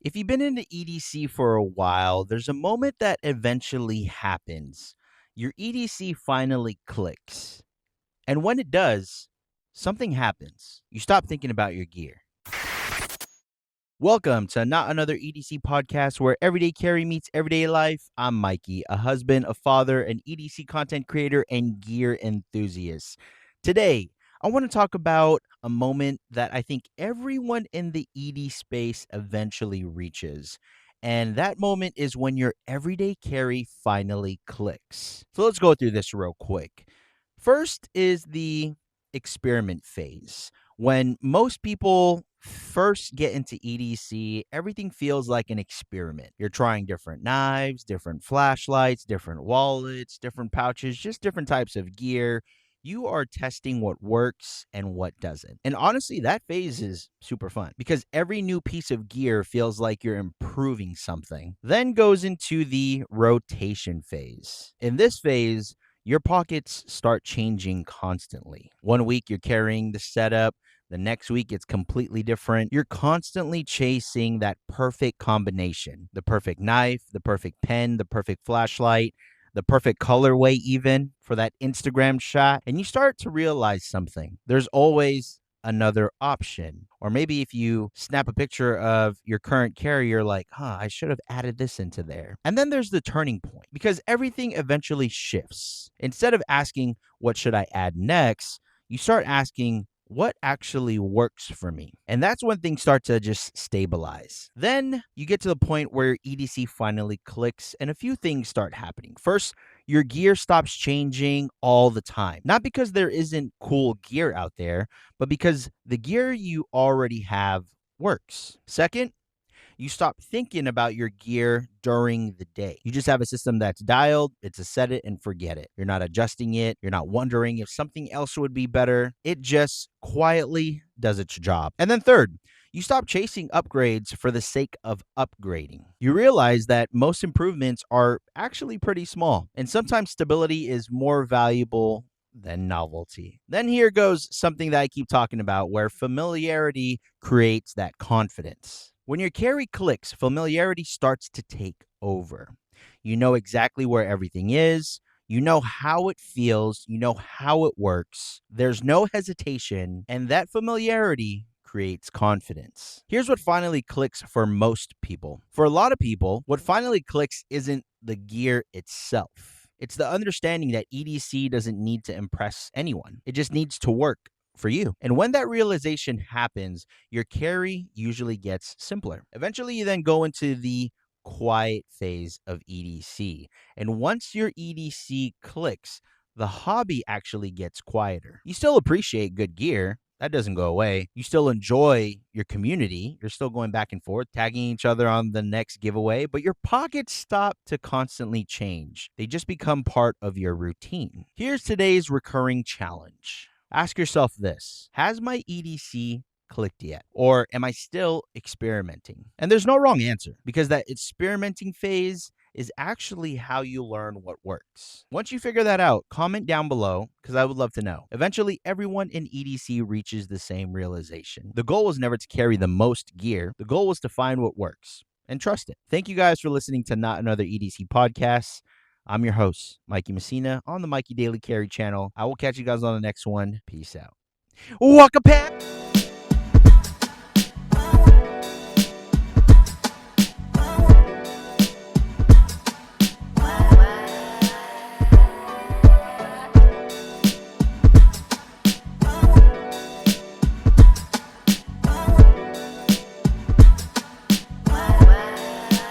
If you've been in the EDC for a while, there's a moment that eventually happens. Your EDC finally clicks. And when it does, something happens. You stop thinking about your gear. Welcome to Not Another EDC Podcast, where everyday carry meets everyday life. I'm Mikey, a husband, a father, an EDC content creator, and gear enthusiast. Today, I want to talk about a moment that I think everyone in the ED space eventually reaches. And that moment is when your everyday carry finally clicks. So let's go through this real quick. First is the experiment phase. When most people first get into EDC, everything feels like an experiment. You're trying different knives, different flashlights, different wallets, different pouches, just different types of gear. You are testing what works and what doesn't. And honestly, that phase is super fun because every new piece of gear feels like you're improving something. Then goes into the rotation phase. In this phase, your pockets start changing constantly. One week you're carrying the setup, the next week it's completely different. You're constantly chasing that perfect combination, the perfect knife, the perfect pen, the perfect flashlight, the perfect colorway, even for that Instagram shot. And you start to realize something. There's always another option. Or maybe if you snap a picture of your current carrier, you're like, I should have added this into there. And then there's the turning point because everything eventually shifts. Instead of asking, what should I add next? You start asking, what actually works for me? And that's when things start to just stabilize. Then you get to the point where EDC finally clicks and a few things start happening. First, your gear stops changing all the time. Not because there isn't cool gear out there, but because the gear you already have works. Second, you stop thinking about your gear during the day. You just have a system that's dialed, it's a set it and forget it. You're not adjusting it. You're not wondering if something else would be better. It just quietly does its job. And then third, you stop chasing upgrades for the sake of upgrading. You realize that most improvements are actually pretty small, and sometimes stability is more valuable than novelty. Then here goes something that I keep talking about where familiarity creates that confidence. When your carry clicks, familiarity starts to take over. You know exactly where everything is. You know how it feels. You know how it works. There's no hesitation. And that familiarity creates confidence. Here's what finally clicks for most people. For a lot of people, what finally clicks isn't the gear itself. It's the understanding that EDC doesn't need to impress anyone. It just needs to work for you. And when that realization happens, your carry usually gets simpler. Eventually, you then go into the quiet phase of EDC. And once your EDC clicks, the hobby actually gets quieter. You still appreciate good gear. That doesn't go away. You still enjoy your community. You're still going back and forth, tagging each other on the next giveaway, but your pockets stop to constantly change. They just become part of your routine. Here's today's recurring challenge. Ask yourself this: has my EDC clicked yet? Or am I still experimenting? And there's no wrong answer because that experimenting phase is actually how you learn what works. Once you figure that out, comment down below because I would love to know. Eventually, everyone in EDC reaches the same realization. The goal was never to carry the most gear, the goal was to find what works and trust it. Thank you guys for listening to Not Another EDC Podcast. I'm your host, Mikey Messina, on the Mikey Daily Carry channel. I will catch you guys on the next one. Peace out. Walk a pack.